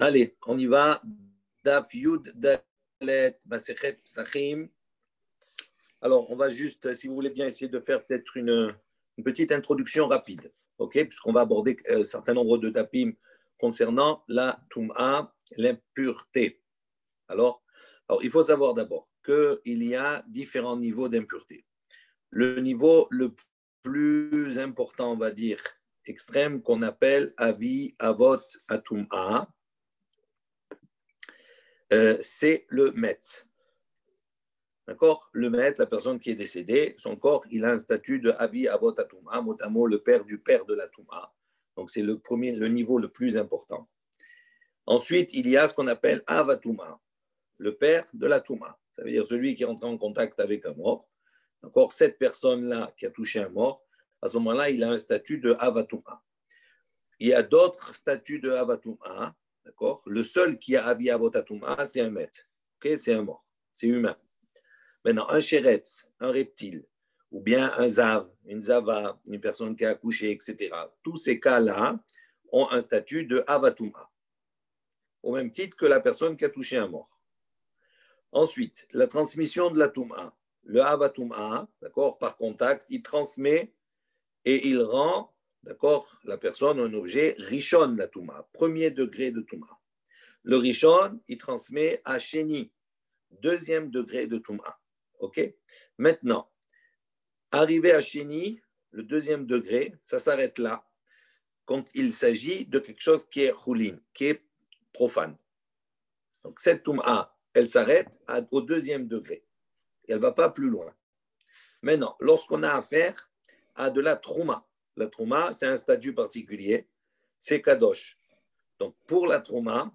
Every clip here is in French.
Allez, on y va. Daf Yud Dalet Masechet Psachim. Alors, on va juste, si vous voulez bien, essayer de faire peut-être une petite introduction rapide, ok? Puisqu'on va aborder un certain nombre de dapim concernant la Toum'a, l'impureté. Alors, il faut savoir d'abord qu'il y a différents niveaux d'impureté. Le niveau le plus important, on va dire, extrême, qu'on appelle Avi Avot Atum'a, c'est le Met. D'accord? Le Met, la personne qui est décédée, son corps, il a un statut de Avi Avot Atum'a, mot à mot, le père du père de la Toum'a. Donc, c'est le niveau le plus important. Ensuite, il y a ce qu'on appelle Avatouma, le père de la Touma. Ça veut dire celui qui entre en contact avec un mort. D'accord? Cette personne-là qui a touché un mort, à ce moment-là, il a un statut de Avatouma. Il y a d'autres statuts de Avatouma. D'accord? Le seul qui a Avi Avot Atum'a, c'est un Met. Okay? C'est un mort. C'est humain. Maintenant, un Sheretz, un reptile, ou bien un Zav, une Zava, une personne qui a accouché, etc. Tous ces cas-là ont un statut de Avatouma, au même titre que la personne qui a touché un mort. Ensuite, la transmission de la Touma. Le Avatouma, d'accord, par contact, il transmet et il rend, d'accord, la personne un objet Rishon la Touma, premier degré de Touma. Le Rishon, il transmet à Sheni, deuxième degré de Touma. Ok? Maintenant, arrivé à Sheni, le deuxième degré, ça s'arrête là, quand il s'agit de quelque chose qui est Choulin, qui est profane. Donc, cette Touma, elle s'arrête au deuxième degré. Elle ne va pas plus loin. Maintenant, lorsqu'on a affaire à de la Trouma, la Trouma, c'est un statut particulier, c'est Kadosh. Donc, pour la Trouma,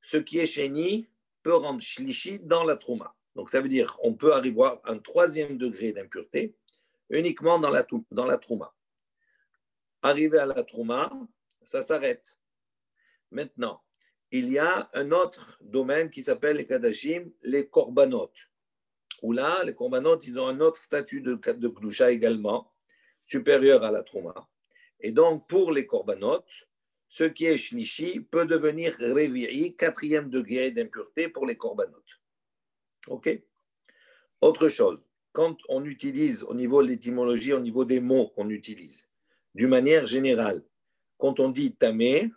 ce qui est Sheni peut rendre Shlishi dans la Trouma. Donc, ça veut dire qu'on peut arriver à un troisième degré d'impureté uniquement dans la Trouma. Arrivé à la Trouma, ça s'arrête. Maintenant, il y a un autre domaine qui s'appelle les Kadashim, les Korbanot. Où là, les Korbanot, ils ont un autre statut de Kdusha également, supérieur à la Trouma. Et donc, pour les Korbanot, ce qui est Shlishi peut devenir Revi'i, quatrième degré d'impureté pour les Korbanot. OK? Autre chose, quand on utilise au niveau de l'étymologie, au niveau des mots qu'on utilise, d'une manière générale, quand on dit tamé,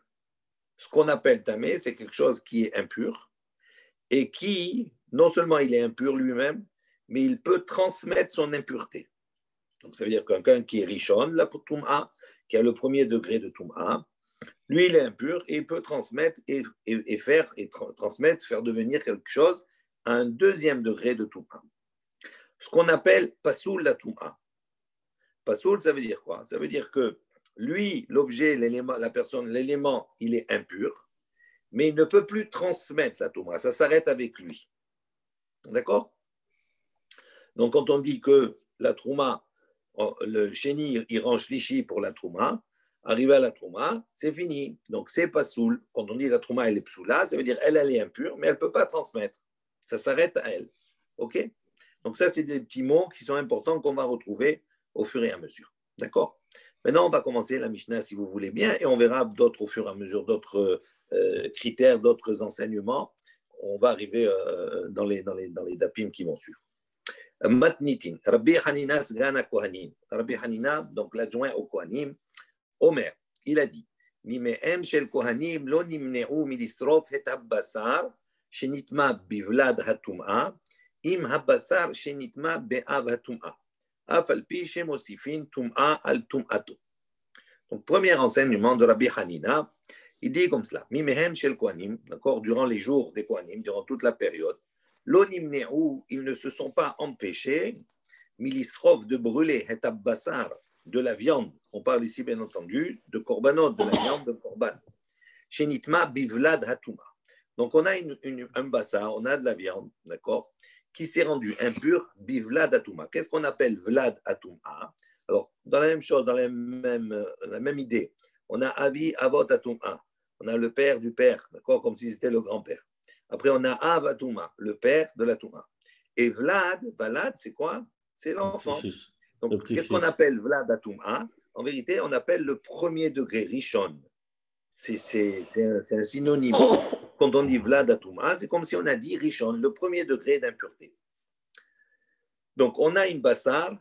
ce qu'on appelle tamé, c'est quelque chose qui est impur et qui, non seulement il est impur lui-même, mais il peut transmettre son impureté. Donc, ça veut dire quelqu'un qui est rishon, la Toum'a, qui a le premier degré de Toum'a, lui, il est impur et il peut transmettre faire devenir quelque chose à un deuxième degré de Toum'a. Ce qu'on appelle pasoul la Toum'a. Pasoul, ça veut dire quoi? Ça veut dire que lui, l'objet, l'élément, la personne, l'élément, il est impur, mais il ne peut plus transmettre la Toum'a. Ça s'arrête avec lui. D'accord? Donc, quand on dit que la Trouma, le Chéni, il range l'Ishi pour la Trouma, arrivé à la Trouma, c'est fini. Donc, c'est pas soul. Quand on dit la Trouma, elle est psoula, ça veut dire elle est impure, mais elle ne peut pas transmettre. Ça s'arrête à elle. OK? Donc, ça, c'est des petits mots qui sont importants qu'on va retrouver au fur et à mesure. D'accord? Maintenant, on va commencer la Mishnah, si vous voulez bien, et on verra d'autres au fur et à mesure, d'autres critères, d'autres enseignements. On va arriver dans les dapim qui vont suivre. Matnitin, Rabbi Hanina Sgana Kohanim. Rabbi Hanina, donc l'adjoint au Kohanim, Omer, il a dit Mimehem shel Kohanim lo nimne'u milisrof het habbasar shenitma bivlad hatum'a im habbasar shenitma be'av hatum'a af al pi shemosifin tum'a al tum'ato. Donc, premier enseignement de Rabbi Hanina, il dit comme cela Mimehem shel Kohanim, d'accord, durant les jours des Kohanim, durant toute la période, L'onimne'u, ils ne se sont pas empêchés, milisrov, de brûler, hetabassar, de la viande. On parle ici, bien entendu, de korbanot, de la viande de korban. Shenitma bivlad hatuma. Donc, on a un bassar, on a de la viande, d'accord, qui s'est rendue impure, bivlad hatuma. Qu'est-ce qu'on appelle vlad hatuma? Alors, dans la même chose, dans la même idée, on a avi avot hatuma. On a le père du père, d'accord, comme si c'était le grand-père. Après, on a Avatouma, le père de la Touma. Et Vlad, c'est quoi? C'est l'enfant. Donc, qu'est-ce qu'on appelle Vlad Atouma? En vérité, on appelle le premier degré, Rishon. C'est un synonyme. Quand on dit Vlad Atouma, c'est comme si on a dit Rishon, le premier degré d'impureté. Donc, on a une bassar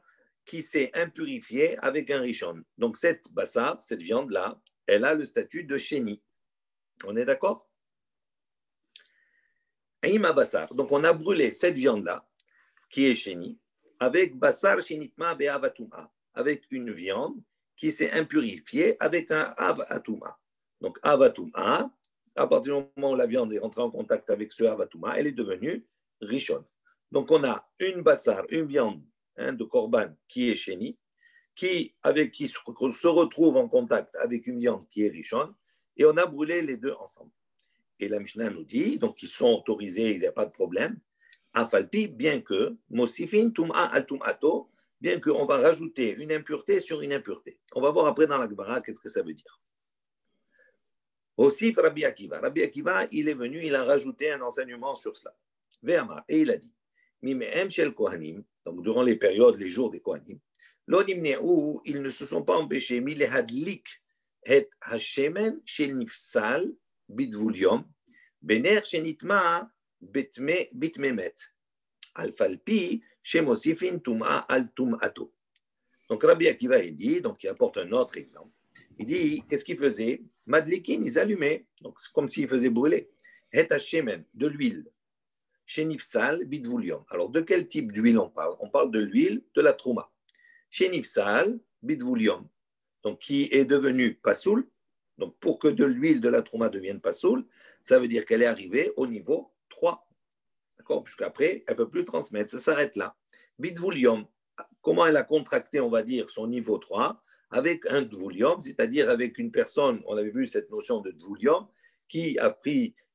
qui s'est impurifiée avec un Rishon. Donc, cette bassar, cette viande-là, elle a le statut de chéni. On est d'accord? Aïma bassar. Donc, on a brûlé cette viande-là, qui est chéni, avec bassar shenitma be'avatuma, avec une viande qui s'est impurifiée avec un avatuma. Donc, avatuma, à partir du moment où la viande est rentrée en contact avec ce avatuma, elle est devenue rishon. Donc, on a une bassar, une viande de korban qui est chéni, qui se retrouve en contact avec une viande qui est rishon, et on a brûlé les deux ensemble. Et la Mishnah nous dit, donc ils sont autorisés, il n'y a pas de problème, afalpi, bien que, mosifin tum'a al tum'ato, bien qu'on va rajouter une impureté sur une impureté. On va voir après dans la Gemara qu'est-ce que ça veut dire. Aussi, Rabbi Akiva. Rabbi Akiva, il est venu, il a rajouté un enseignement sur cela. Et il a dit, Mimehem shel Kohanim, donc durant les périodes, les jours des Kohanim, l'onimne'u, ils ne se sont pas empêchés, milehadlik et hashemen shel nifsal bidvulium, bener shenitma bitmemet, alfalpi shemosifin tum'a al tum'ato. Donc Rabbi Akiva, il dit, donc il apporte un autre exemple. Il dit, qu'est-ce qu'ils faisaient? Madlikin, ils allumaient, donc c'est comme s'ils faisaient brûler. Het hashemen, de l'huile. Shenifsal bidvulium. Alors, de quel type d'huile on parle? On parle de l'huile de la trouma. Shenifsal bidvulium, donc qui est devenue pasoul. Donc, pour que de l'huile de la trouma devienne pasoul, ça veut dire qu'elle est arrivée au niveau 3. D'accord? Puisqu'après, elle ne peut plus transmettre. Ça s'arrête là. Bidvulium, comment elle a contracté, on va dire, son niveau 3 avec un dvulium, c'est-à-dire avec une personne, on avait vu cette notion de dvulium, qui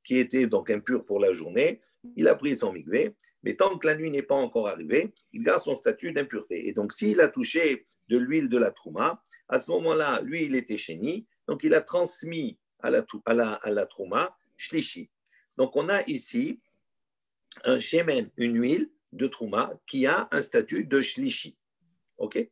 était donc impur pour la journée, il a pris son mikvé, mais tant que la nuit n'est pas encore arrivée, il garde son statut d'impureté. Et donc, s'il a touché de l'huile de la trouma, à ce moment-là, lui, il était chéni, donc il a transmis à la trouma, shlishi. Donc, on a ici un shemen, une huile de trouma, qui a un statut de shlishi. OK?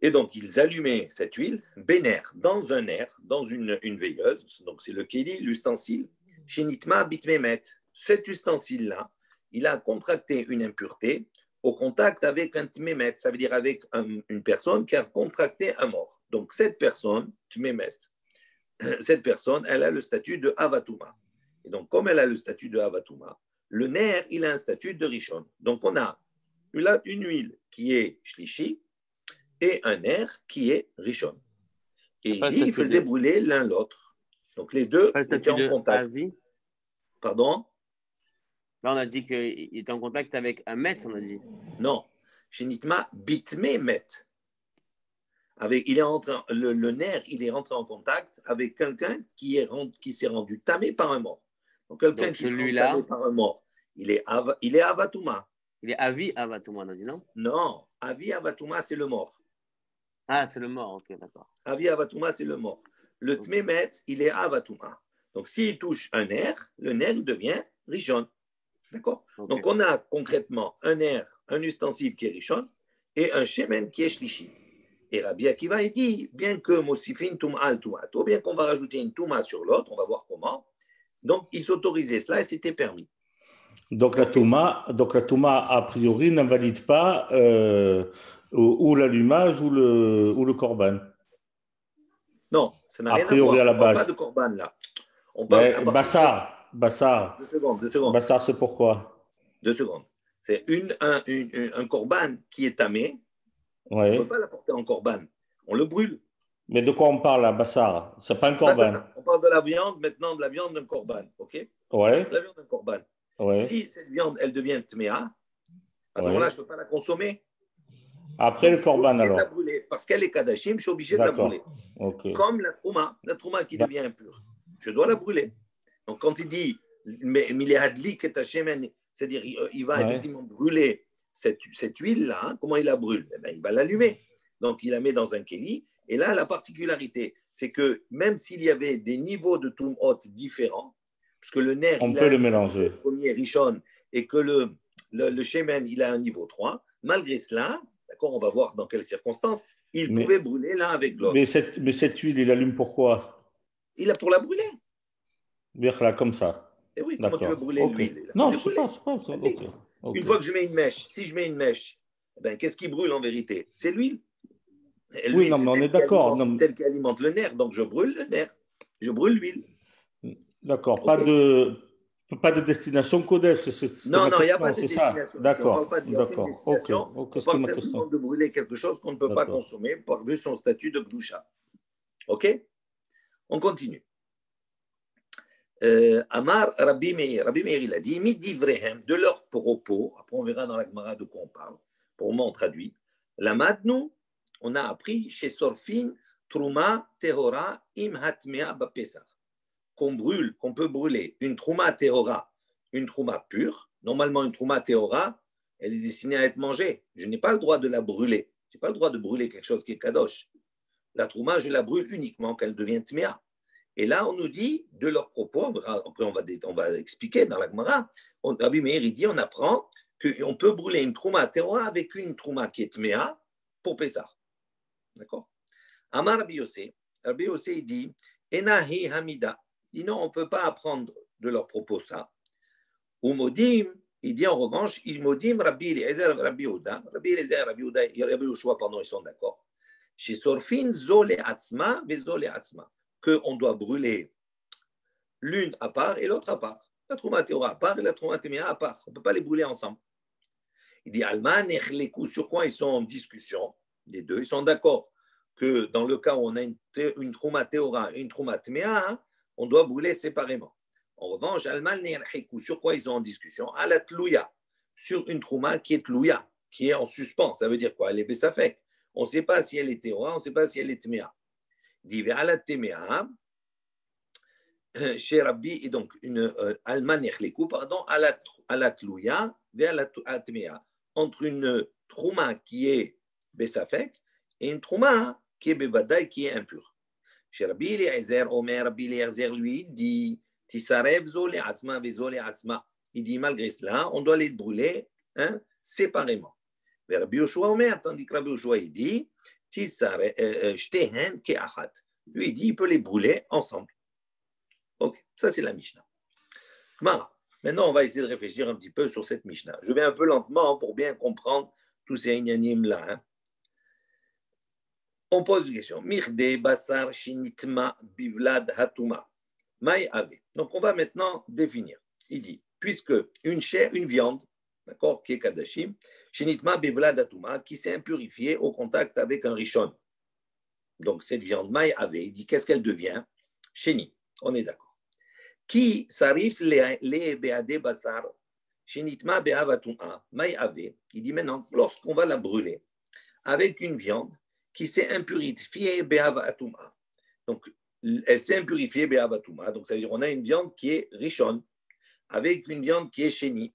Et donc, ils allumaient cette huile, béner, dans un air, dans une veilleuse, donc c'est le kéli, l'ustensile, shenitma bitmemet. Cet ustensile-là, il a contracté une impureté au contact avec un tmémet, ça veut dire avec une personne qui a contracté un mort. Donc, cette personne, tmémet, cette personne, elle a le statut de avatuma. Et donc, comme elle a le statut de avatuma, le nerf, il a un statut de rishon. Donc, on a une huile qui est shlishi, et un air qui est rishon. Et il dit, il faisait brûler l'un l'autre. Donc les deux étaient en contact. Avi. Pardon? Là, on a dit qu'il était en contact avec un met, on a dit. Non. Shenitma bitme met. Le nerf, il est rentré en contact avec quelqu'un qui s'est rendu tamé par un mort. Donc quelqu'un qui s'est rendu tamé par un mort, il est avatuma. Il est avi avatuma, on a dit, non? Non. Avi avatuma, c'est le mort. Ah, c'est le mort, ok, d'accord. Avi avatuma, c'est le mort. Le tmémet, il est avatuma. Donc, s'il touche un nerf, le nerf il devient rishon. D'accord? Okay. Donc, on a concrètement un nerf, un ustensile qui est rishon et un shemen qui est shlishi. Et Rabbi Akiva, il dit, bien que mosifin tum'a al tum'ato, bien qu'on va rajouter une tum'a sur l'autre, on va voir comment. Donc, il s'autorisait cela et c'était permis. Donc, la tum'a, a priori, n'invalide pas ou l'allumage ou le korban. Non, ça n'a rien à voir. On ne parle pas de korban là. On parle Bassar. 2 secondes. Bassar, c'est pourquoi? 2 secondes. C'est un korban qui est tamé. Ouais. On ne peut pas l'apporter en korban. On le brûle. Mais de quoi on parle là, Bassar? C'est pas un korban. On parle de la viande, maintenant de la viande d'un korban. OK? Ouais. La viande d'un korban. Ouais. Si cette viande, elle devient tméa, à ce moment-là, je ne peux pas la consommer. Après donc, le korban, alors. De la brûler. Parce qu'elle est kadashim, je suis obligé de la brûler. Okay. Comme la trouma qui devient impure. Je dois la brûler. Donc, quand il dit, c'est-à-dire, il va effectivement brûler cette huile-là, hein, comment il la brûle? Eh bien, il va l'allumer. Donc, il la met dans un kéli. Et là, la particularité, c'est que même s'il y avait des niveaux de tum'ot différents, parce que le nerf, on peut le mélanger. Le premier rishon, et que le shemen, il a un niveau 3, malgré cela, on va voir dans quelles circonstances, il pouvait brûler l'un avec l'autre. Mais cette huile, il allume pourquoi? Il a pour la brûler. Bien là, comme ça. Et oui, comment tu veux D'accord. brûler Ok. l'huile? Non, je sais pas, je sais pas. Ok. Une Ok. fois que je mets une mèche, si je mets une mèche, ben, qu'est-ce qui brûle en vérité? C'est l'huile. Et Oui, l'huile, non, c'est mais on est d'accord. Non, tel qui alimente le nerf. Donc, je brûle le nerf. Je brûle l'huile. d'accord. OK? Pas de destination Kodesh Non, il n'y a pas systématiquement, de c'est ça. destination ici. On parle D'accord. pas, il n'y a aucune D'accord. Ok. destination. Ok, On c'était parle ma simplement question. de brûler quelque chose qu'on ne peut pas D'accord. consommer vu son statut de Gdusha. OK? On continue. Amar Rabbi Meir. Rabbi Meir, il a dit Midivrehem, de leurs propos. Après, on verra dans la Gemara de quoi on parle. Pour le moment, on traduit. La Madnou, on a appris chez Sorfin, Trouma, Tehora, Im Hatmea Bapesach. Qu'on brûle, qu'on peut brûler une Trouma Tehora, une Trouma pure. Normalement, une Trouma Tehora, elle est destinée à être mangée. Je n'ai pas le droit de la brûler. Je n'ai pas le droit de brûler quelque chose qui est Kadosh. La Trouma, je la brûle uniquement quand elle devient Tmea. Et là, on nous dit, de leurs propos, après on va expliquer dans la Gemara, Rabbi Meir, il dit, on apprend qu'on peut brûler une trouma terroir avec une trouma qui est tmea pour Pessah. D'accord? Amar Rabbi Yossé, il dit, Enahi Hamida, il dit non, on ne peut pas apprendre de leurs propos ça. Ou Modim, il dit en revanche, il Modim Rabbi Eliezer, Rabbi Yehuda, Rabbi Eliezer, Rabbi Yehuda, Rabbi Yoshua, pardon, ils sont d'accord. Chez Sorfin, Zole Atzma, Vezole Atzma. Qu'on doit brûler l'une à part et l'autre à part. La trouma théora à part et la trouma téméa à part. On ne peut pas les brûler ensemble. Il dit Alman et sur quoi ils sont en discussion, les deux. Ils sont d'accord que dans le cas où on a une trouma théora et une trouma téméa, on doit brûler séparément. En revanche, Alman et sur quoi ils sont en discussion? À la tlouya, sur une trouma qui est tlouya, qui est en suspens. Ça veut dire quoi? Elle est bessafek. On ne sait pas si elle est théora, on ne sait pas si elle est téméa. Il dit à la téméa, chez Rabbi, et donc une alman echleku, pardon, à la tlouya, vers la tméa, entre une trouma qui est besafek et une trouma qui est bevadaï, qui est impure. Chez Rabbi Eliezer, Omer, Rabbi Eliezer, lui, dit Tisarev zo le atzma vezo le atzma. Il dit malgré cela, on doit les brûler séparément. Et Rabbi Yoshua Omer, tandis que Rabbi Yoshua, il dit Tisarev shtehen ke achat. Lui, il dit il peut les brûler ensemble. Ok, ça c'est la Mishnah. Maintenant, on va essayer de réfléchir un petit peu sur cette Mishnah. Je vais un peu lentement pour bien comprendre tous ces inyanim-là. On pose une question. Mirde basar shinitma bivlad hatuma. Maï ave. Donc, on va maintenant définir. Il dit, puisque une chair, une viande, d'accord, qui est kadashim, shinitma bivlad hatuma, qui s'est impurifiée au contact avec un rishon. Donc, cette viande, maï ave, il dit, qu'est-ce qu'elle devient? Sheni. On est d'accord. Qui sarif les beade basar, shenitma beavatuma, maï ave. Il dit maintenant, lorsqu'on va la brûler avec une viande qui s'est impurifiée beavatuma, donc elle s'est impurifiée beavatuma, donc ça veut dire on a une viande qui est richonne avec une viande qui est sheni.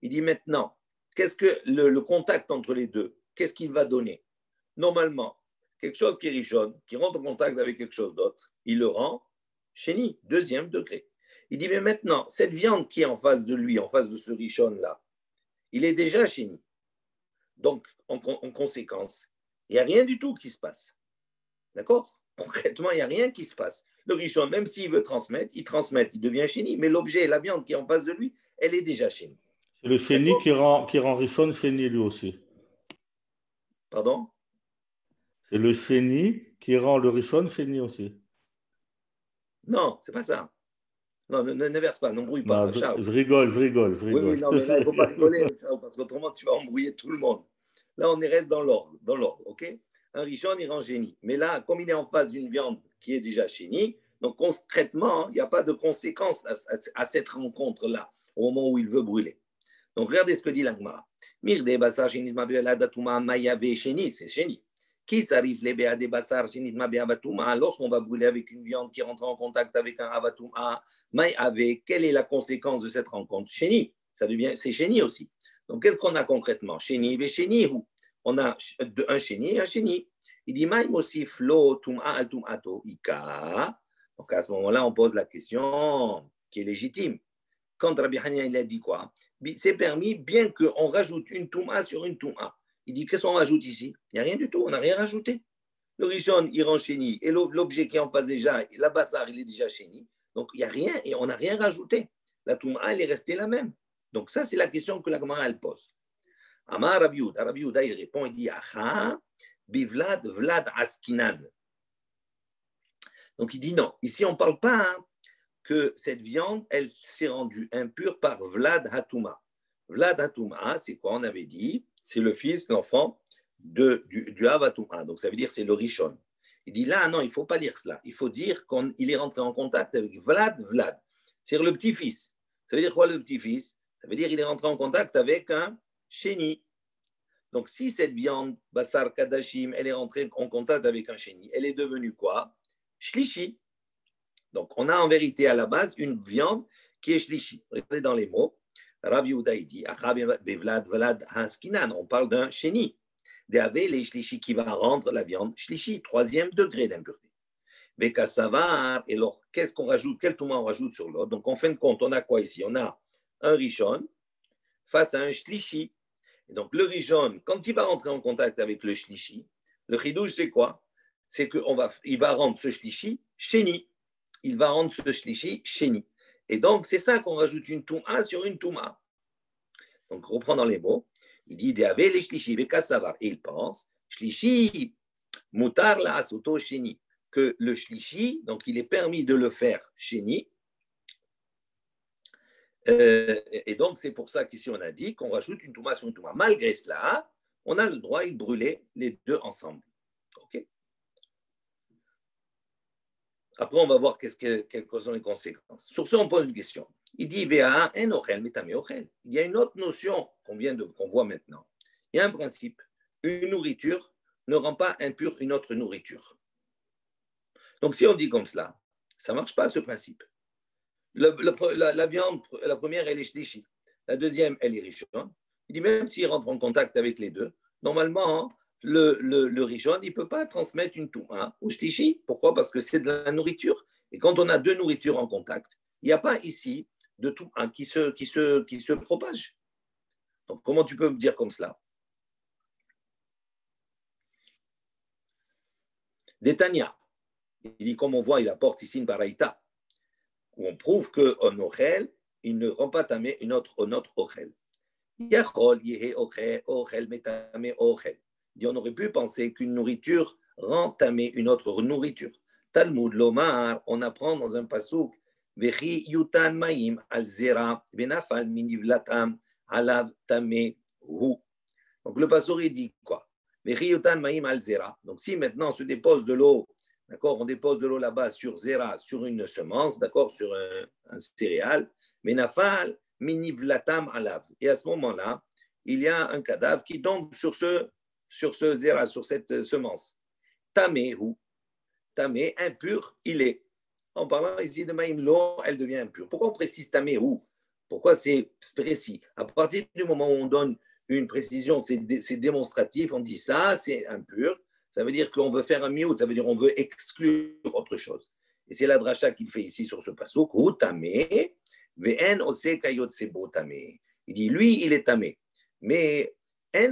Il dit maintenant, qu'est-ce que le contact entre les deux, qu'est-ce qu'il va donner? Normalement, quelque chose qui est richonne, qui rentre en contact avec quelque chose d'autre, il le rend sheni, deuxième degré. Il dit, mais maintenant, cette viande qui est en face de lui, en face de ce richon-là, il est déjà sheni. Donc, en conséquence, il n'y a rien du tout qui se passe. D'accord? Concrètement, il n'y a rien qui se passe. Le richon, même s'il veut transmettre, il devient sheni. Mais l'objet, la viande qui est en face de lui, elle est déjà sheni. C'est le sheni qui rend richon sheni lui aussi. Pardon? C'est le sheni qui rend le richon sheni aussi. Non, c'est pas ça. Non, ne verse pas, n'embrouille pas, Non, Charles. je rigole. Oui, non, mais là, il ne faut pas rigoler, Charles, parce qu'autrement, tu vas embrouiller tout le monde. Là, on reste dans l'ordre, ok? Un richon, il rend génie. Mais là, comme il est en face d'une viande qui est déjà chénie, donc concrètement, il n'y a pas de conséquences à cette rencontre-là, au moment où il veut brûler. Donc, regardez ce que dit l'Agmara. Mirde basar shenit mabela datuma mayabe sheni, c'est sheni. Qui s'arrive les béa des basar shenit mabea batuma, lorsqu'on va brûler avec une viande qui rentre en contact avec un abatuma, mayabe, quelle est la conséquence de cette rencontre? Sheni, c'est sheni aussi. Donc, qu'est-ce qu'on a concrètement? Sheni ve sheni, on a un sheni et un sheni. Il dit maïm aussi flo tum'a al tum'ato ika. Donc, à ce moment-là, on pose la question qui est légitime. Quand Rabbi Hania, il a dit quoi? C'est permis, bien qu'on rajoute une touma sur une touma. Il dit, qu'est-ce qu'on rajoute ici? Il n'y a rien du tout, on n'a rien rajouté. Le Rishon, il rend chéni, et l'objet qui est en face déjà, la bassar, il est déjà chéni. Donc, il n'y a rien, et on n'a rien rajouté. La Touma, elle est restée la même. Donc, ça, c'est la question que la Gemara, elle pose. Amar Rav Yehuda, il répond, il dit, Acha, bivlad, vlad, askinan. Donc, il dit non. Ici, on ne parle pas que cette viande, elle s'est rendue impure par Vlad Hatouma. Vlad Hatouma, c'est quoi? On avait dit, c'est le fils, l'enfant du Hav Hatouma. Donc, ça veut dire c'est le Rishon. Il dit là, non, il ne faut pas dire cela. Il faut dire qu'il est rentré en contact avec Vlad. C'est-à-dire le petit-fils. Ça veut dire quoi le petit-fils? Ça veut dire qu'il est rentré en contact avec un chéni. Donc, si cette viande, Bassar Kadashim, elle est rentrée en contact avec un chéni, elle est devenue quoi? Shlishi. Donc, on a en vérité à la base une viande qui est shlishi. Regardez dans les mots. Rav Yehuda dit, on parle d'un chéni. D'ave les shlishi qui va rendre la viande shlishi, 3e degré d'impureté. Vekasavar, et alors, qu'est-ce qu'on rajoute? Quel touma on rajoute sur l'autre? Donc, en fin de compte, on a quoi ici? On a un rishon face à un shlishi. Et donc, le rishon, quand il va rentrer en contact avec le shlishi, le chidouche, c'est quoi? C'est qu'il va rendre ce shlishi chéni. Il va rendre ce shlishi chéni. Et donc, c'est ça qu'on rajoute une touma sur une touma. Donc, reprend dans les mots. Il dit, les shlishi, et il pense, shlishi, mutar la asoto chéni, que le shlishi, donc il est permis de le faire chéni. Et donc, c'est pour ça qu'ici, on a dit qu'on rajoute une touma sur une touma. Malgré cela, on a le droit de brûler les deux ensemble. OK? Après, on va voir quelles sont les conséquences. Sur ce, on pose une question. Il dit, il y a une autre notion qu'on voit maintenant. Il y a un principe. Une nourriture ne rend pas impure une autre nourriture. Donc, si on dit comme cela, ça ne marche pas ce principe. La viande, la première, elle est shlishi. La deuxième, elle est rishon. Il dit, même s'il rentre en contact avec les deux, normalement, le rishon, il ne peut pas transmettre une touma au shlishi. Pourquoi? Parce que c'est de la nourriture. Et quand on a deux nourritures en contact, il n'y a pas ici de touma qui se propage. Donc, comment tu peux me dire comme cela? Détania. Il dit, comme on voit, il apporte ici une baraïta, où on prouve qu'un ochel, il ne rend pas tamé un autre ochel. Yachol, yehe ochel, metame ochel. On aurait pu penser qu'une nourriture rend tamé une autre nourriture. Talmud Lomar, on apprend dans un pasouk, Vechi yutan maim al zera, venafal minivlatam alav tame hu. Donc le pasouk il dit quoi? Vechi yutan maim al zera. Donc si maintenant on se dépose de l'eau, d'accord, on dépose de l'eau là-bas sur zera, sur une semence, d'accord, sur un céréal, venafal minivlatam alav. Et à ce moment-là, il y a un cadavre qui tombe sur ce zera, sur cette semence. Tamehu, tamé, impur, il est. En parlant ici de maïm lo, elle devient impure. Pourquoi on précise tamehu? Pourquoi c'est précis? À partir du moment où on donne une précision, c'est démonstratif, on dit ça, c'est impur. Ça veut dire qu'on veut faire un miout, ça veut dire qu'on veut exclure autre chose. Et c'est la dracha qu'il fait ici sur ce passouk. Hu tamé, ve'en ose kayot sebo tamé. Il dit, lui, il est tamé. Mais mais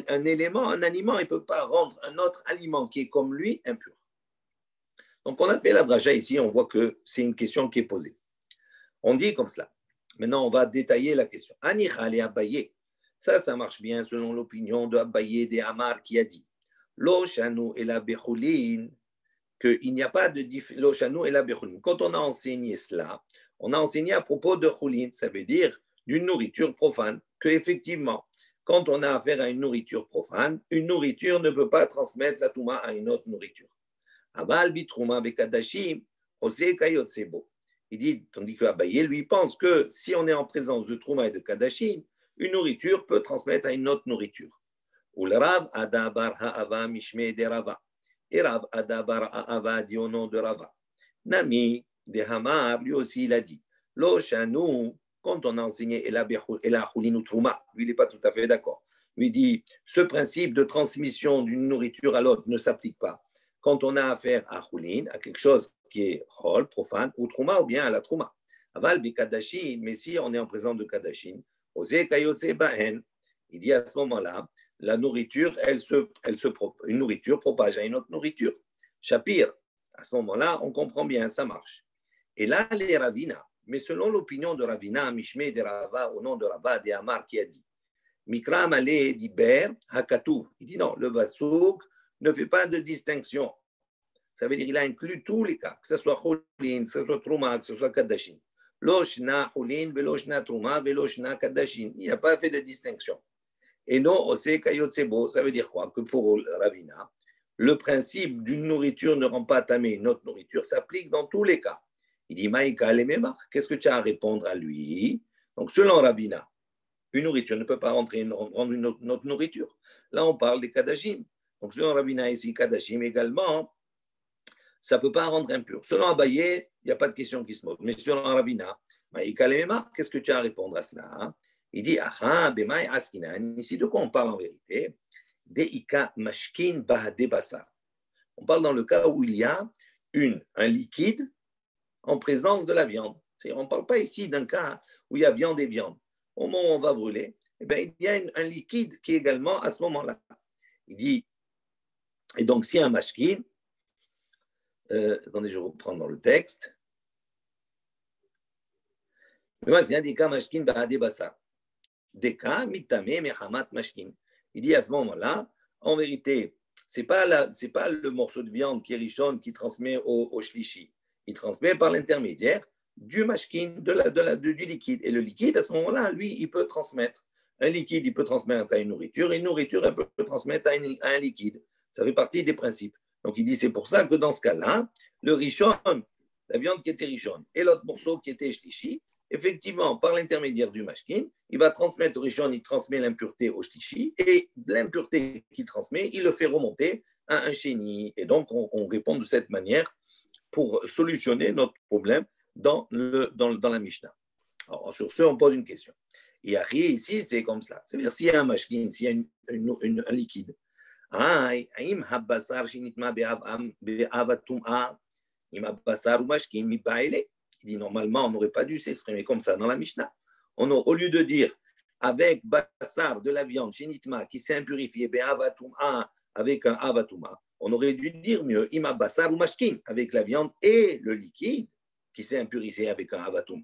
un élément, un aliment, il ne peut pas rendre un autre aliment qui est comme lui impur. Donc, on a fait la dracha ici, on voit que c'est une question qui est posée. On dit comme cela. Maintenant, on va détailler la question. Anichal et Abaye. Ça marche bien selon l'opinion de Abaye des Amar qui a dit Lo shanu et la bechulin, qu'il n'y a pas de Lo shanu et la bechulin. Quand on a enseigné cela, on a enseigné à propos de chulin, ça veut dire d'une nourriture profane, que effectivement, quand on a affaire à une nourriture profane, une nourriture ne peut pas transmettre la touma à une autre nourriture. Aval bitrouma bekadashim, ose kayotsebo. Il dit, tandis que Abaye, lui, pense que si on est en présence de trouma et de kadashim, une nourriture peut transmettre à une autre nourriture. Ulrav adabar ha'ava mishme de Rava. Et Rav adabar ha'ava dit au nom de Rava. Nami de Hamar, lui aussi, il a dit, Lo shanu, quand on a enseigné Ela Choulin ou Trouma, lui, il n'est pas tout à fait d'accord. Lui dit, ce principe de transmission d'une nourriture à l'autre ne s'applique pas quand on a affaire à Choulin, à quelque chose qui est Chol, profane, ou Trouma, ou bien à la Trouma. Aval bi Kadashin, mais si on est en présence de Kadashin, Ose Kayose Bahen, il dit à ce moment-là, la nourriture, une nourriture propage à une autre nourriture. Shapir, à ce moment-là, on comprend bien, ça marche. Et là, les Ravina, mais selon l'opinion de Ravina, Mishme de Rava, au nom de Rava de Amar, qui a dit Mikra Malé d'Iber Hakatu. Il dit non, le Basouk ne fait pas de distinction. Ça veut dire qu'il a inclus tous les cas, que ce soit Cholin, que ce soit Trouma, que ce soit Kaddashin. Loshna Cholin, Veloshna Trouma, Veloshna Kaddashin. Il n'y a pas fait de distinction. Et non, Ose Kayotsebo, ça veut dire quoi? Que pour Ravina, le principe d'une nourriture ne rend pas tamé une autre nourriture s'applique dans tous les cas. Il dit Maïka Lememar, qu'est-ce que tu as à répondre à lui? Donc, selon Ravina, une nourriture ne peut pas rendre une autre nourriture. Là, on parle des Kadashim. Donc, selon Ravina ici, Kadashim également, ça ne peut pas rendre impur. Selon Abaye, il n'y a pas de question qui se pose. Mais selon Ravina, Maïka Lememar, qu'est-ce que tu as à répondre à cela? Il dit Aha, Bemai Askinan. Ici, de quoi on parle en vérité? Deika Mashkin Bahade Basar. On parle dans le cas où il y a un liquide en présence de la viande. C'est-à-dire, on ne parle pas ici d'un cas où il y a viande et viande. Au moment où on va brûler, eh bien, il y a un liquide qui est également à ce moment-là. Il dit, et donc si un mashkin, attendez, je reprends dans le texte. C'est un des cas mashkin bahade basar. Des cas mitame mehamat mashkin. Il dit à ce moment-là, en vérité, c'est pas le morceau de viande qui est richonne qui transmet au shlishi. Il transmet par l'intermédiaire du mashkin, du liquide. Et le liquide, à ce moment-là, lui, il peut transmettre. Un liquide, il peut transmettre à une nourriture, et une nourriture, elle peut transmettre à un liquide. Ça fait partie des principes. Donc, il dit, c'est pour ça que dans ce cas-là, le richon, la viande qui était richonne, et l'autre morceau qui était shlishi, effectivement, par l'intermédiaire du mashkin, il va transmettre au richon, il transmet l'impureté au shlishi, et l'impureté qu'il transmet, il le fait remonter à un chéni. Et donc, on répond de cette manière pour solutionner notre problème dans la Mishnah. Alors, sur ce, on pose une question. Et ici, c'est comme cela. C'est-à-dire, s'il y a un mashkin, s'il y a un liquide, il dit normalement, on n'aurait pas dû s'exprimer comme ça dans la Mishnah. Au lieu de dire avec bassar de la viande, shinitma, qui s'est impurifié, avec un avatuma, on aurait dû dire mieux, ima bassar ou mashkin, avec la viande et le liquide qui s'est impurifié avec un avatum.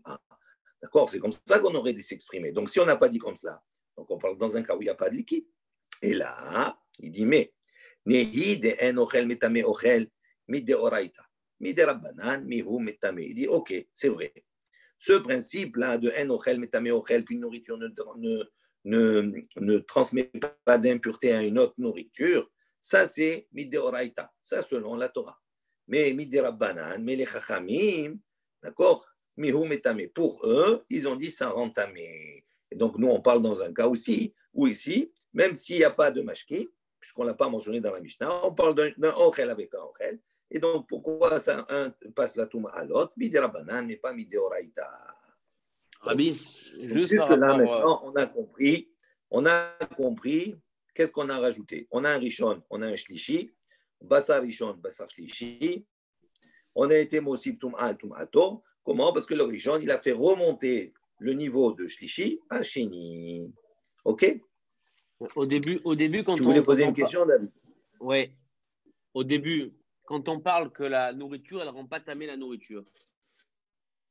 D'accord? C'est comme ça qu'on aurait dû s'exprimer. Donc, si on n'a pas dit comme cela, donc on parle dans un cas où il n'y a pas de liquide. Et là, il dit, mais, nehi de en ochel metame ochel, mi de oraita, mi de rabbanan, mi hu metame. Il dit, ok, c'est vrai. Ce principe-là de en ochel metame ochel, qu'une nourriture ne transmet pas d'impureté à une autre nourriture, ça, c'est Mideoraita, ça selon la Torah. Mais Miderabanan, mais les Chachamim, d'accord, Mihu Metame, pour eux, ils ont dit ça rend tamé. Et donc, nous, on parle dans un cas aussi, où ici, même s'il n'y a pas de mashkin, puisqu'on ne l'a pas mentionné dans la Mishnah, on parle d'un ochel avec un ochel. Et donc, pourquoi ça passe la touma à l'autre, Miderabanan, mais pas Mideoraita. Rabbi, juste jusque là, maintenant, on a compris. Qu'est-ce qu'on a rajouté? On a un rishon, on a un shlishi, basar rishon, basar shlishi. On a été mosib tum'a tum'ato. Comment? Parce que le rishon, il a fait remonter le niveau de shlishi à sheni. Ok? Au début, quand tu voulais poser une question, David? Oui. Au début, quand on parle que la nourriture, elle ne rend pas tamé la nourriture.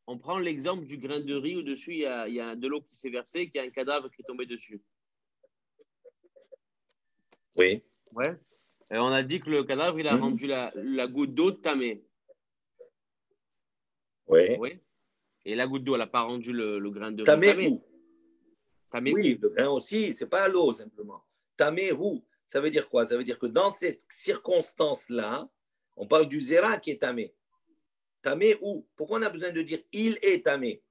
On prend l'exemple du grain de riz où dessus, il y a de l'eau qui s'est versée, qu'il y a un cadavre qui est tombé dessus. Oui. Ouais. Et on a dit que le cadavre, il a rendu la goutte d'eau tamée. Oui. Oui. Et la goutte d'eau, elle n'a pas rendu le grain de riz tamé. Où? Tamé oui, où? le grain aussi, ce n'est pas l'eau simplement. Tamé où? Ça veut dire quoi? Ça veut dire que dans cette circonstance-là, on parle du zéra qui est tamé. Tamé où? Pourquoi on a besoin de dire il est tamé?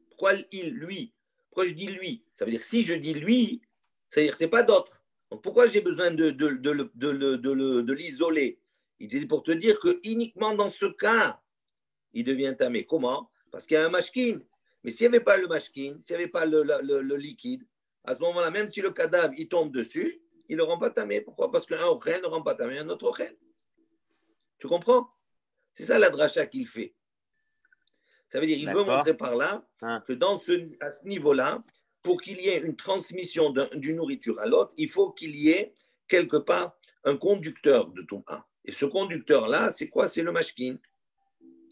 Pourquoi il, lui? Pourquoi je dis lui? Ça veut dire si je dis lui, ça veut dire que ce n'est pas d'autre. Donc pourquoi j'ai besoin de l'isoler? Il dit pour te dire que uniquement dans ce cas, il devient tamé. Comment? Parce qu'il y a un mashkin. Mais s'il n'y avait pas le mashkin, s'il n'y avait pas le liquide, à ce moment-là, même si le cadavre il tombe dessus, il ne le rend pas tamé. Pourquoi? Parce qu'un ochel ne rend pas tamé un autre ochel. Tu comprends? C'est ça la dracha qu'il fait. Ça veut dire qu'il veut montrer par là que à ce niveau-là, pour qu'il y ait une transmission d'une nourriture à l'autre, il faut qu'il y ait quelque part un conducteur de Touma. Et ce conducteur-là, c'est quoi? C'est le mashkin.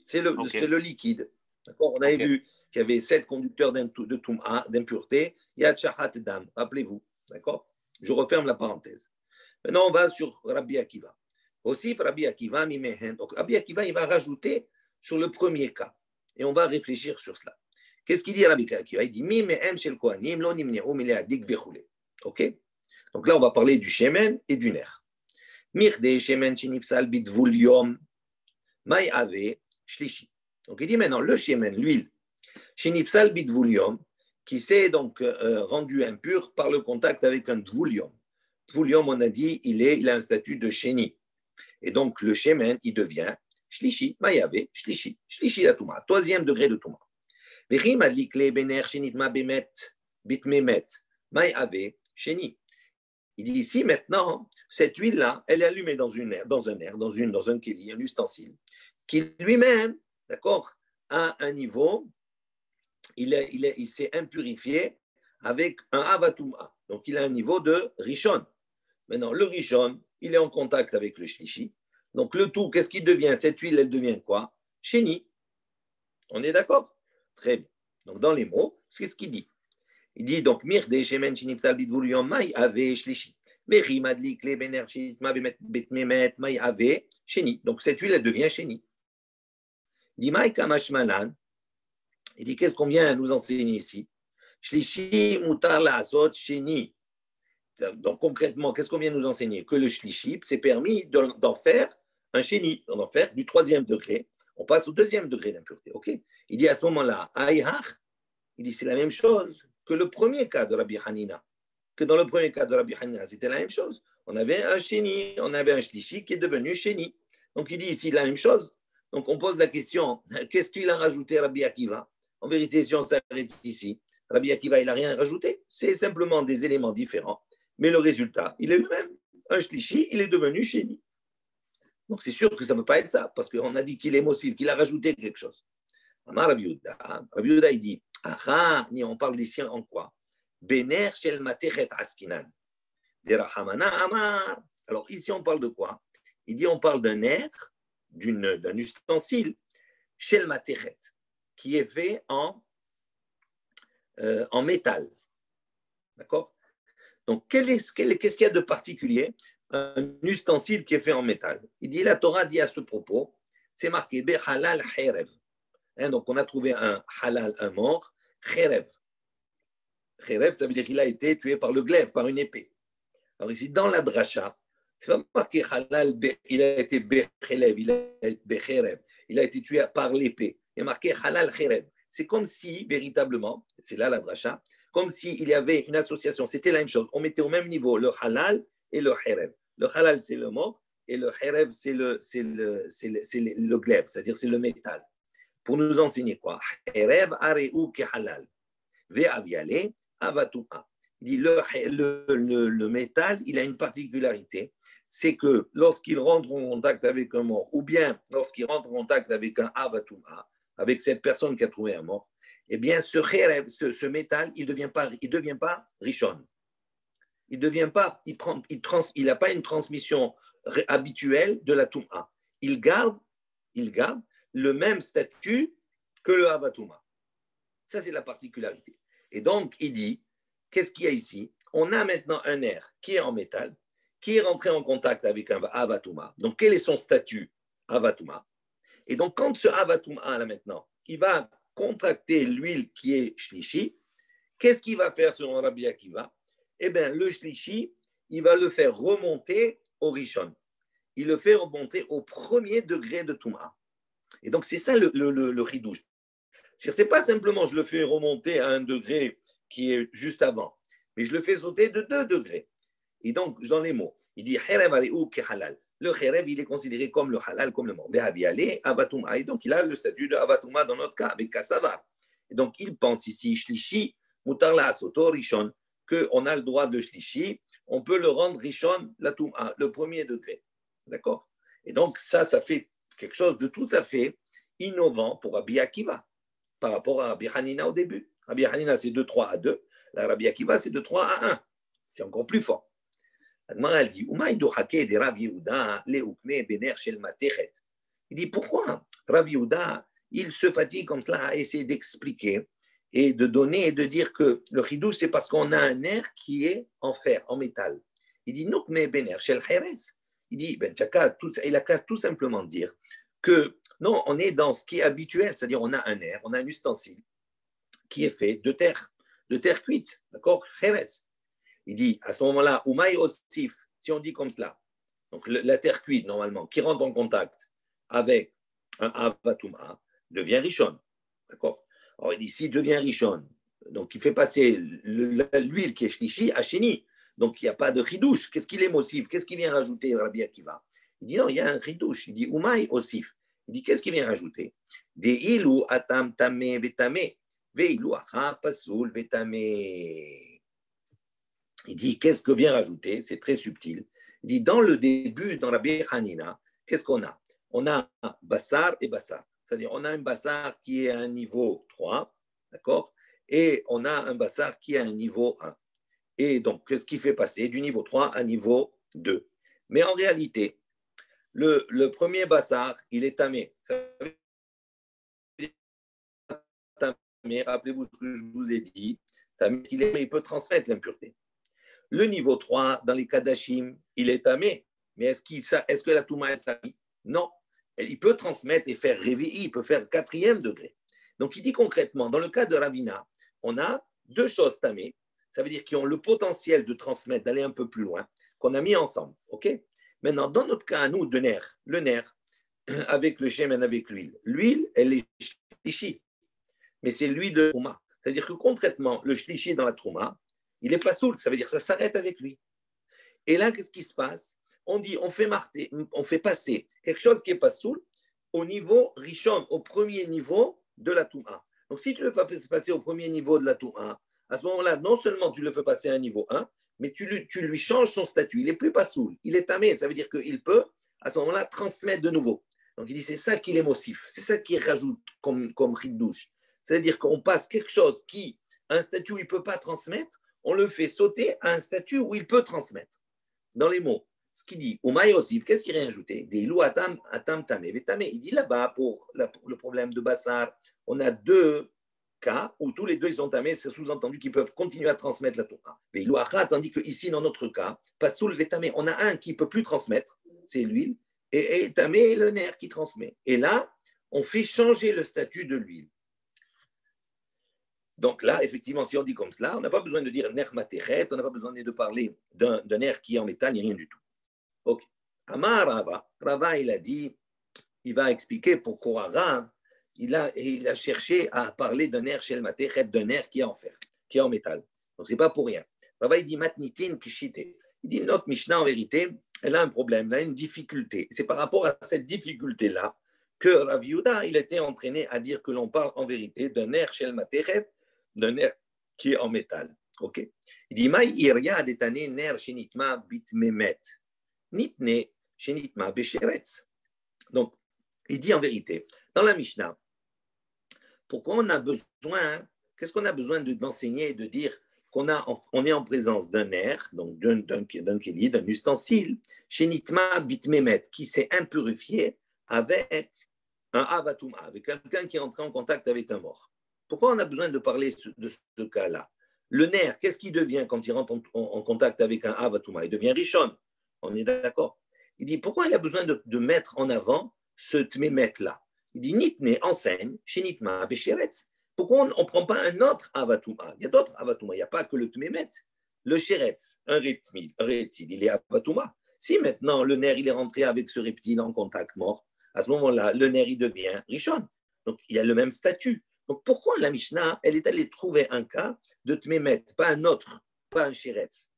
C'est le liquide. D'accord? On avait vu qu'il y avait 7 conducteurs de Touma, d'impureté. Il y a Tchahat Dam, rappelez-vous. D'accord? Je referme la parenthèse. Maintenant, on va sur Rabbi Akiva. Aussi, Rabbi Akiva, donc Rabbi Akiva, il va rajouter sur le premier cas. Et on va réfléchir sur cela. Qu'est-ce qu'il dit Rabbi Akiva? Il dit ok? Donc là, on va parler du shemen et du ner. Mirde shemen shenifsal bitvul yom may ave shlishi. Donc il dit maintenant, le shemen, l'huile, shenifsal bitvul yom, qui s'est donc rendu impur par le contact avec un tvul yom. Tvul yom, on a dit, il a un statut de sheni. Et donc le shemen, il devient shlishi, may ave shlishi, shlishi la touma, 3e degré de touma. Il dit ici maintenant, cette huile-là, elle est allumée dans un kéli, un ustensile, qui lui-même, d'accord, à un niveau, il s'est impurifié avec un avatouma. Donc il a un niveau de rishon. Maintenant, le rishon, il est en contact avec le shlishi. Donc le tout, qu'est-ce qu'il devient? Cette huile, elle devient quoi? Sheni. On est d'accord? Très bien. Donc, dans les mots, c'est ce qu'il dit. Il dit donc, Mir de Shemen Shinipsal Bitvul Yom Mai Ave Shlishi. Meri Madlik Le Bener Shinitma Betmemet Mai Ave Sheni. Donc, cette huile, elle devient Sheni. Il dit Mai Kamashmalan. Il dit, qu'est-ce qu'on vient nous enseigner ici? Shlishi Mutar La Asot Sheni. Donc, concrètement, qu'est-ce qu'on vient nous enseigner? Que le Shlishi, c'est permis d'en faire un Sheni, d'en faire du 3e degré. On passe au 2e degré d'impureté. Ok? Il dit à ce moment-là, il dit c'est la même chose que le premier cas de Rabbi Hanina. Que dans le premier cas de Rabbi Hanina, c'était la même chose. On avait un sheni, on avait un shlishi qui est devenu sheni. Donc il dit ici la même chose. Donc on pose la question, qu'est-ce qu'il a rajouté Rabbi Akiva? En vérité, si on s'arrête ici, Rabbi Akiva, il n'a rien rajouté. C'est simplement des éléments différents. Mais le résultat, il est le même. Un shlishi, il est devenu sheni. Donc c'est sûr que ça ne peut pas être ça, parce qu'on a dit qu'il est mossif, qu'il a rajouté quelque chose. Rabbi Yehuda, il dit, on parle d'ici en quoi? Bener shel matechet askinan. Derahamana amar. Alors ici on parle de quoi? Il dit on parle d'un air, d'un ustensile, shel matechet, qui est fait en métal. D'accord? Donc qu'est-ce qu'il y a de particulier? Un ustensile qui est fait en métal. Il dit, la Torah dit à ce propos, c'est marqué Behalal Cherev. Donc on a trouvé un halal, un mort, Cherev. Cherev, ça veut dire qu'il a été tué par le glaive, par une épée. Alors ici, dans la dracha, c'est pas marqué halal, il a été Bechelev, il a été tué par l'épée. Il est marqué halal Cherev. C'est comme si, véritablement, c'est là la dracha, comme s'il y avait une association, c'était la même chose. On mettait au même niveau le halal et le Cherev. Le halal, c'est le mort, et le Cherev, c'est le glaive, c'est-à-dire c'est le métal. Pour nous enseigner quoi? Cherev areu ke halal. Ve aviale avatuma. Il dit le métal, il a une particularité, c'est que lorsqu'il rentre en contact avec un mort, ou bien lorsqu'il rentre en contact avec un avatuma, avec cette personne qui a trouvé un mort, eh bien ce Cherev, ce métal, il devient pas rishon. Il n'a pas une transmission habituelle de la Touma. Il garde le même statut que le Havatouma. Ça, c'est la particularité. Et donc, il dit, qu'est-ce qu'il y a ici? On a maintenant un air qui est en métal, qui est rentré en contact avec un Havatouma. Donc, quel est son statut Havatouma? Et donc, quand ce Havatouma, là maintenant, il va contracter l'huile qui est Shlishi, qu'est-ce qu'il va faire selon Rabbi Akiva? Eh bien, le shlishi, il va le faire remonter au rishon. Il le fait remonter au 1er degré de Touma. Et donc, c'est ça le ridouche. Ce n'est pas simplement je le fais remonter à un degré qui est juste avant, mais je le fais sauter de 2 degrés. Et donc, dans les mots, il dit Cherev areu ke halal. Le Cherev, il est considéré comme le halal, comme le mort. Et donc, il a le statut de Avatouma dans notre cas, avec Kassavar. Et donc, il pense ici, shlishi, mutar la asoto rishon, qu'on a le droit de shlishi, on peut le rendre rishon, la touma, le 1er degré. D'accord? Et donc, ça fait quelque chose de tout à fait innovant pour Rabbi Akiva, par rapport à Rabbi Hanina au début. Rabbi Hanina, c'est 2, 3 à 2. La Rabbi Akiva, c'est de 3 à 1. C'est encore plus fort. Elle dit, il dit, pourquoi Rav Yehuda, il se fatigue comme cela à essayer d'expliquer et de donner et de dire que le chidouche, c'est parce qu'on a un nerf qui est en fer, en métal. Il dit, Nukme Bener Shel Cheres. Il dit, il a qu'à tout simplement dire que non, on est dans ce qui est habituel, c'est-à-dire on a un nerf, on a un ustensile qui est fait de terre cuite, d'accord, Cheres. Il dit, à ce moment-là, Umay Osif, si on dit comme cela, donc la terre cuite, normalement, qui rentre en contact avec un Avatuma, devient Rishon, d'accord. Alors, il dit, s'il devient Rishon, donc il fait passer l'huile qui est Shlishi à Sheni, donc il n'y a pas de Chidouche. Qu'est-ce qu'il est Mosif? Qu'est-ce qu'il vient rajouter, Rabbi Akiva? Il dit, non, il y a un Chidouche. Il dit, Umay Osif. Il dit, qu'est-ce qu'il vient rajouter? Des ilu atam tame vetame, veilu acha pasul vetame. Il dit, qu'est-ce que vient rajouter? C'est très subtil. Il dit, dans le début, dans Rabbi Hanina, qu'est-ce qu'on a? On a Bassar et Bassar. C'est-à-dire, on a un Bassar qui est à un niveau 3, d'accord? Et on a un Bassar qui est à un niveau 1. Et donc, ce qui fait passer du niveau 3 à niveau 2. Mais en réalité, le premier Bassar, il est tamé. Rappelez-vous ce que je vous ai dit. Tamé, il peut transmettre l'impureté. Le niveau 3, dans les Kadashim, il est tamé. Mais est-ce que la Touma est sali? Non. Il peut transmettre et faire réveiller, il peut faire 4e degré. Donc, il dit concrètement, dans le cas de Ravina, on a 2 choses tamées. Ça veut dire qu'ils ont le potentiel de transmettre, d'aller un peu plus loin, qu'on a mis ensemble. Okay. Maintenant, dans notre cas, à nous, de nerf, le nerf, avec le shemen, avec l'huile. L'huile, elle est shlishi, mais c'est l'huile de trouma. C'est-à-dire que concrètement, le shlishi dans la trouma, il n'est pas soul, ça veut dire que ça s'arrête avec lui. Et là, qu'est-ce qui se passe? On dit, on fait passer quelque chose qui n'est pas soul au niveau rishon, au premier niveau de la trouma. Donc, si tu le fais passer au premier niveau de la trouma, à ce moment-là, non seulement tu le fais passer à un niveau 1, mais tu lui changes son statut. Il n'est plus pas soul, il est tamé. Ça veut dire qu'il peut, à ce moment-là, transmettre de nouveau. Donc, il dit, c'est ça qu'il est mossif. C'est ça qu'il rajoute comme chidouche. C'est-à-dire qu'on passe quelque chose qui, un statut où il ne peut pas transmettre, on le fait sauter à un statut où il peut transmettre. Dans les mots, ce qu'il dit, Umay Osif, qu'est-ce qu'il a ajouté? Des ilou atam tamé vetame. Il dit là-bas, pour le problème de Bassar, on a 2 cas où tous les 2 ils sont tamés, c'est sous-entendu qu'ils peuvent continuer à transmettre la Torah. Tandis qu'ici, dans notre cas, pasoul vetamé, on a un qui ne peut plus transmettre, c'est l'huile, et tamé est le nerf qui transmet. Et là, on fait changer le statut de l'huile. Donc là, effectivement, si on dit comme cela, on n'a pas besoin de dire nerf materet, on n'a pas besoin de parler d'un nerf qui est en métal, ni rien du tout. Ok. Amar Rava, il a dit, il va expliquer pourquoi Rav, il a cherché à parler d'un nerf chez le materet, d'un nerf qui est en fer, qui est en métal. Donc, ce n'est pas pour rien. Rava, il dit matnitin kishite. Il dit notre Mishnah, en vérité, elle a un problème, elle a une difficulté. C'est par rapport à cette difficulté-là que Rav Yehuda, il était entraîné à dire que l'on parle en vérité d'un nerf chez le materet, d'un nerf qui est en métal. Okay. Il dit Maï iria detane ner shenitma bitmemet nitne shenitma besheretz. Donc, il dit en vérité, dans la Mishnah, pourquoi on a besoin, qu'est-ce qu'on a besoin d'enseigner et de dire qu'on est en présence d'un nerf, donc d'un keli, d'un ustensile, shenitma bitmemet, qui s'est impurifié avec un avatuma, avec quelqu'un qui est entré en contact avec un mort. Pourquoi on a besoin de parler de ce cas-là? Le nerf, qu'est-ce qu'il devient quand il rentre en contact avec un avatuma? Il devient rishon. On est d'accord. Il dit, pourquoi il a besoin de mettre en avant ce tmémet-là? Il dit, nitne enseigne, shenitma besheretz. Pourquoi on ne prend pas un autre avatuma? Il y a d'autres avatuma, il n'y a pas que le tmémet. Le sheretz, un reptile, il est avatuma. Si maintenant le nerf il est rentré avec ce reptile en contact mort, à ce moment-là, le nerf il devient rishon. Donc il y a le même statut. Donc, pourquoi la Mishnah, elle est allée trouver un cas de Tmémet, pas un autre, pas un Shiretz?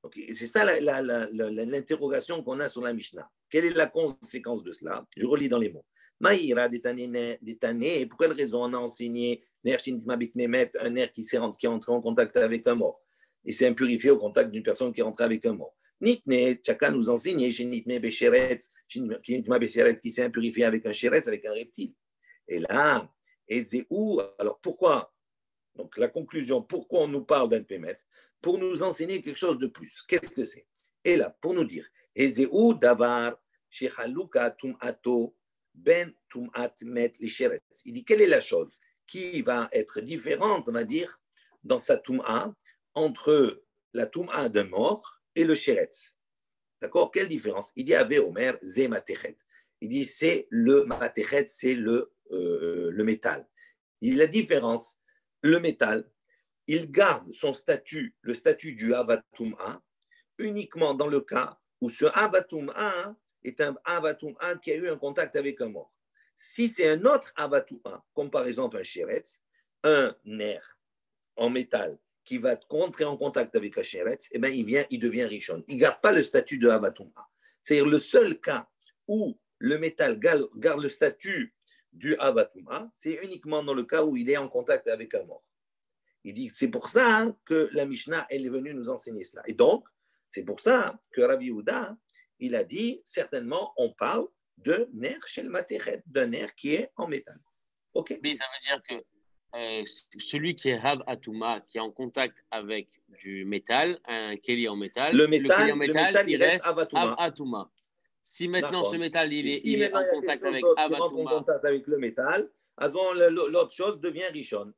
Donc, c'est ça l'interrogation qu'on a sur la Mishnah. Quelle est la conséquence de cela? Je relis dans les mots. Maïra détané, et pour quelle raison on a enseigné Ner Shinitma Bitmemet, un nerf qui est entré en contact avec un mort, et s'est impurifié au contact d'une personne qui est rentrée avec un mort? Nitne, chacun nous enseigne Shinitme Besheretz, Shinitma Besheretz qui s'est impurifié avec un Shiretz, avec un reptile. Et là, et c'est où? Alors pourquoi Donc, la conclusion, pourquoi on nous parle d'un pémet? Pour nous enseigner quelque chose de plus. Qu'est-ce que c'est? Et là, pour nous dire, Ezeu davar shechaluka tum'ato ben tum'at met lisheretz. Il dit, quelle est la chose qui va être différente, on va dire, dans sa tum'a, entre la tum'a d'un mort et le sheretz? D'accord? Quelle différence? Il dit, Ave Omer, ze matechet. Il dit, c'est le matechet, c'est le métal. Il dit, la différence, le métal, il garde son statut, le statut du Avatum'a, uniquement dans le cas où ce Avatum'a est un Avatum'a qui a eu un contact avec un mort. Si c'est un autre Avatum'a, comme par exemple un Sheretz, un nerf en métal qui va rentrer en contact avec un Sheretz, eh bien, il devient Rishon. Il ne garde pas le statut de Avatum'a. C'est-à-dire le seul cas où le métal garde le statut du Avatum'a, c'est uniquement dans le cas où il est en contact avec un mort. Il dit c'est pour ça que la Mishnah elle est venue nous enseigner cela. Et donc, c'est pour ça que Rav Yehuda, il a dit certainement on parle de ner shel matechet, d'un nerf qui est en métal. Ok. Mais ça veut dire que celui qui est Rav Atuma, qui est en contact avec du métal, un keli en métal, le métal il reste Rav Atuma. Si maintenant ce métal il est en contact avec en contact avec le métal, à ce moment l'autre chose devient Rishon.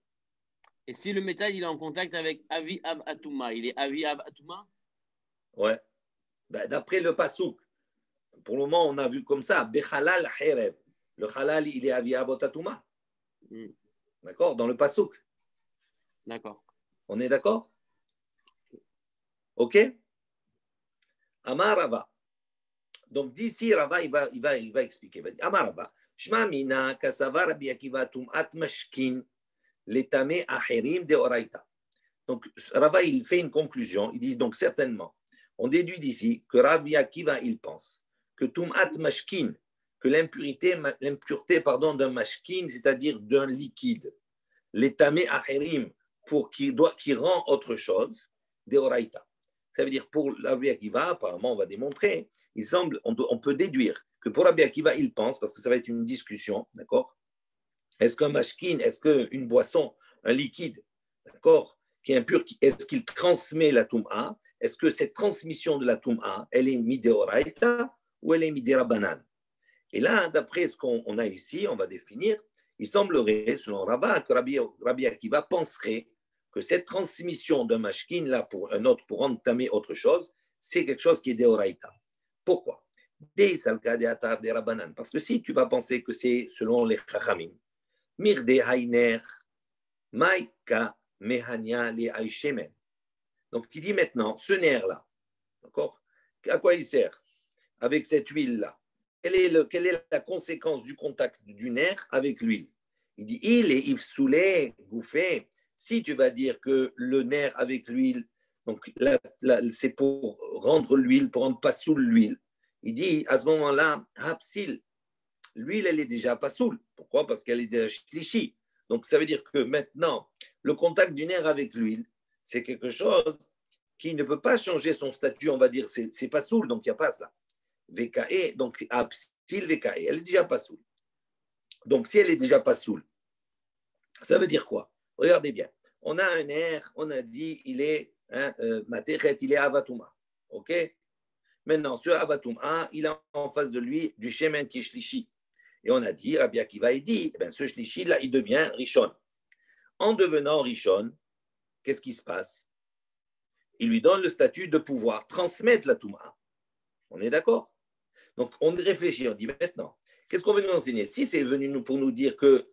Et si le métal il est en contact avec Avi Ab Atuma, il est Avi Ab Atuma? Ouais. Ben, d'après le Passouk, pour le moment on a vu comme ça, Bechalal Herev. Le halal il est Avi Ab Atuma. D'accord? Dans le Passouk. D'accord. On est d'accord? Ok? Amar Rava. Donc d'ici Rava il va expliquer. Amar Rava. Shma mina kasava Rabbi Akiva tum'at mashkin. L'étamé acherim de oraita. Donc, Rava, il fait une conclusion. Il dit donc certainement, on déduit d'ici que Rabbi Akiva, il pense que tum'at mashkin, que l'impureté d'un mashkin, c'est-à-dire d'un liquide, l'étamé acherim, qui rend autre chose, de oraita. Ça veut dire pour Rabbi Akiva, apparemment, on va démontrer, on peut déduire que pour Rabbi Akiva, il pense, parce que ça va être une discussion, d'accord? Est-ce qu'un mashkin, est-ce qu'une boisson, un liquide, d'accord, qui est impur, est-ce qu'il transmet la toum'a? Est-ce que cette transmission de la toum'a, elle est midéoraita ou elle est midérabanan? Et là, d'après ce qu'on a ici, on va définir, il semblerait, selon Rabba, que Rabbi Akiva penserait que cette transmission d'un mashkin, là, pour un autre, pour entamer autre chose, c'est quelque chose qui est déoraita. Pourquoi? Parce que si tu vas penser que c'est selon les chachamim, Mirde Hainer, Maïka Mehania li Aïchemen. Donc, il dit maintenant, ce nerf-là, d'accord? À quoi il sert? Avec cette huile-là. Quelle est la conséquence du contact du nerf avec l'huile? Il dit, il est ifsoulé, gouffé. Si tu vas dire que le nerf avec l'huile, donc c'est pour rendre l'huile, pour rendre pas sous l'huile, il dit, à ce moment-là, hapsil. L'huile, elle est déjà pas saoule. Pourquoi? Parce qu'elle est déjà shlishi. Donc, ça veut dire que maintenant, le contact du nerf avec l'huile, c'est quelque chose qui ne peut pas changer son statut, on va dire, c'est pas saoule, donc il n'y a pas cela. VKE, donc absil VKE, elle est déjà pas saoule. Donc, si elle est déjà pas saoule, ça veut dire quoi? Regardez bien. On a un nerf, on a dit, il est matechet, il est avatuma. OK? Maintenant, ce avatuma, il a en face de lui du shemen qui est shlishi. Et on a dit, Rabbi Akiva, il dit, ce shlishi, là, il devient Rishon. En devenant Rishon, qu'est-ce qui se passe? Il lui donne le statut de pouvoir transmettre la Touma. On est d'accord? Donc, on réfléchit, on dit maintenant, qu'est-ce qu'on veut nous enseigner? Si c'est venu pour nous dire que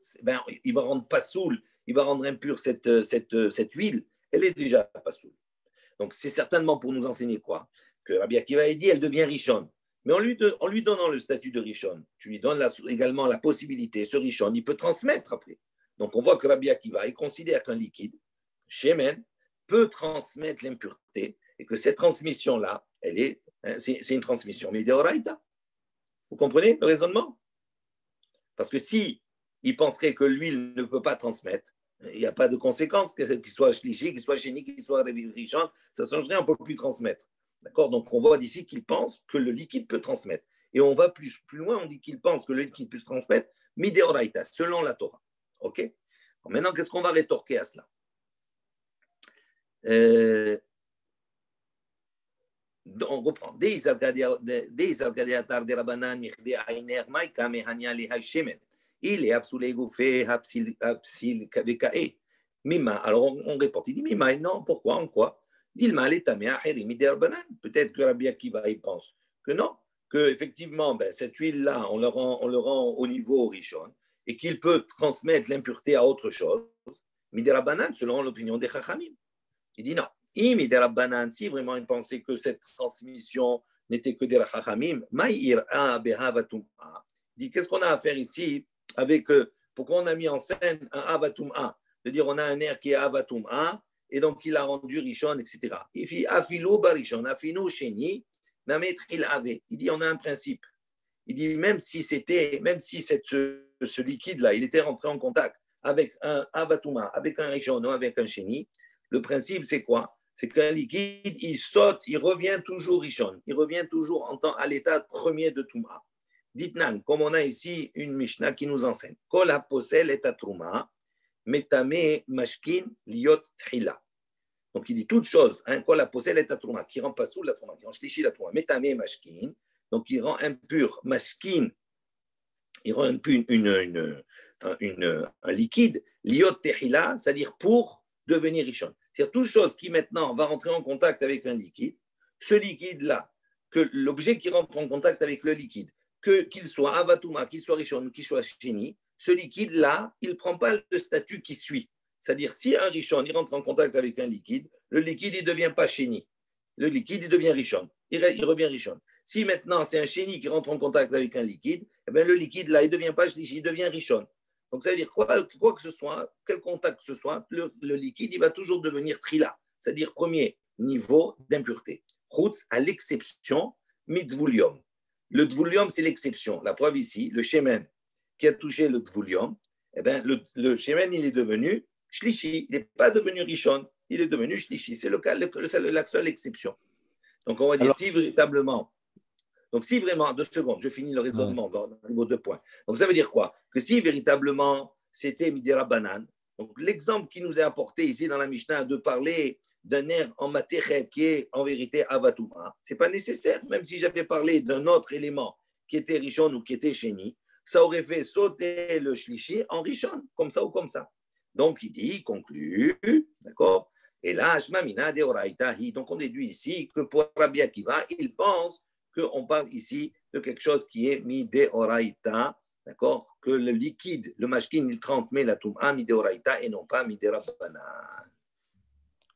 il va rendre pas saoul, il va rendre impure cette huile, elle est déjà pas saoul. Donc, c'est certainement pour nous enseigner quoi? Que Rabbi Akiva a dit, elle devient Rishon. Mais en lui donnant le statut de Rishon, tu lui donnes également la possibilité, ce Rishon, il peut transmettre après. Donc on voit que Rabbi Akiva, il considère qu'un liquide, Shemen, peut transmettre l'impureté et que cette transmission-là, c'est une transmission midéoraita. Vous comprenez le raisonnement? Parce que si il penserait que l'huile ne peut pas transmettre, il n'y a pas de conséquence, qu'il soit shlishi, qu'il soit chéni, qu'il soit Rishon, ça ne changerait, on ne peut plus transmettre. D'accord? Donc, on voit d'ici qu'il pense que le liquide peut transmettre. Et on va plus loin, on dit qu'il pense que le liquide peut transmettre, midéoraita, selon la Torah. OK? Alors maintenant, qu'est-ce qu'on va rétorquer à cela? On reprend. Il est absolument gouffé, hapsil kavekae. Mima. Alors on répond. Il dit Mima, non, pourquoi, en quoi? Dilma letamea herimi derbanan. Peut-être que Rabbi Akiva il pense que non, que effectivement cette huile-là, on le rend au niveau rishon et qu'il peut transmettre l'impureté à autre chose. Miderabanan, selon l'opinion des Chachamim. Il dit non. Miderabanan, si vraiment il pensait que cette transmission n'était que des Chachamim, ma'ira behavatum'a. Il dit qu'est-ce qu'on a à faire ici avec pourquoi on a mis en scène un avatum'a, de dire on a un air qui est avatum'a et donc il a rendu rishon, etc. Il dit afilou barishon, afinu sheni, namet il avait. Il dit on a un principe. Il dit même si ce liquide-là, il était rentré en contact avec un avatuma, avec un rishon ou avec un sheni, le principe c'est quoi? C'est qu'un liquide, il saute, il revient toujours rishon, il revient toujours à l'état premier de Touma. Ditnan, comme on a ici une Mishnah qui nous enseigne, Kol haposel et atruma, metame mashkin liot trila. Donc il dit toute chose, Kol haposel et atruma, qui rend pas sous la truma, qui rend shlishi la truma, metame mashkin, donc il rend impur, mashkin, il rend impur un liquide, liot trila, c'est-à-dire pour devenir rishon. C'est-à-dire toute chose qui maintenant va rentrer en contact avec un liquide, ce liquide-là, que l'objet qui rentre en contact avec le liquide, qu'il soit avatuma, qu'il soit rishon, qu'il soit sheni, ce liquide-là, il ne prend pas le statut qui suit. C'est-à-dire, si un rishon il rentre en contact avec un liquide, le liquide, il ne devient pas sheni. Le liquide, il devient rishon. Il revient rishon. Si maintenant, c'est un sheni qui rentre en contact avec un liquide, eh bien, le liquide, là, il ne devient pas shlishi, il devient rishon. Donc, ça veut dire quoi que ce soit, quel contact que ce soit, le liquide, il va toujours devenir trila. C'est-à-dire, premier niveau d'impureté. Chutz, à l'exception, mitvoulium. Le dvoulium, c'est l'exception. La preuve ici, le shemen qui a touché le dvoulium, eh bien, le shemen, il est devenu shlishi. Il n'est pas devenu rishon, il est devenu shlishi. C'est la seule exception. Donc, on va dire, alors, si véritablement, donc si vraiment, 2 secondes, je finis le raisonnement au niveau 2 points. Donc, ça veut dire quoi? Que si véritablement c'était midera banan, donc l'exemple qui nous est apporté ici dans la Mishnah de parler d'un air en matériel qui est en vérité avatuma, ce n'est pas nécessaire. Même si j'avais parlé d'un autre élément qui était rishon ou qui était sheni, ça aurait fait sauter le shlishi en rishon, comme ça ou comme ça. Donc il conclut, d'accord? Et là, shmamina de oraitahi. Donc on déduit ici que pour Rabbi Akiva, il pense qu'on parle ici de quelque chose qui est midé oraita, d'accord? Que le liquide, le mashkin, il transmet la tum'a midé oraita et non pas midé rabbanan.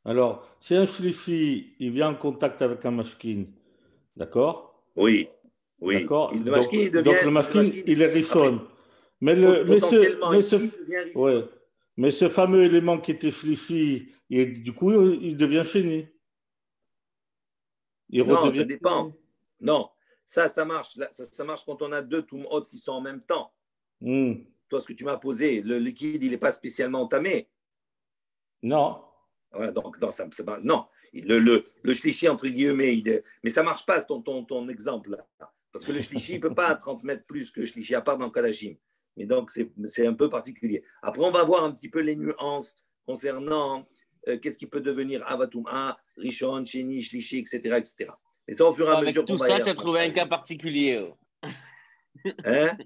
Alors, si un shlishi, il vient en contact avec un mashkin, d'accord? Oui. D'accord. Donc le mashkin, il est rishon. Mais ce fameux élément qui était shlishi, du coup, il devient sheni. Non, ça dépend. Non, ça marche. Ça marche quand on a 2 tum'ot qui sont en même temps. Toi, ce que tu m'as posé, le liquide, il n'est pas spécialement entamé. Non. Voilà, donc non, le shlishi entre guillemets, mais ça marche pas ton exemple là, parce que le shlishi ne peut pas transmettre plus que le shlishi à part dans le kadashim. Mais donc c'est un peu particulier. Après on va voir un petit peu les nuances concernant qu'est-ce qui peut devenir avatum'a, rishon, sheni, shlishi, etc., etc. Et ça au fur et à mesure. Avec tout ça, tu as trouvé un cas particulier. Hein?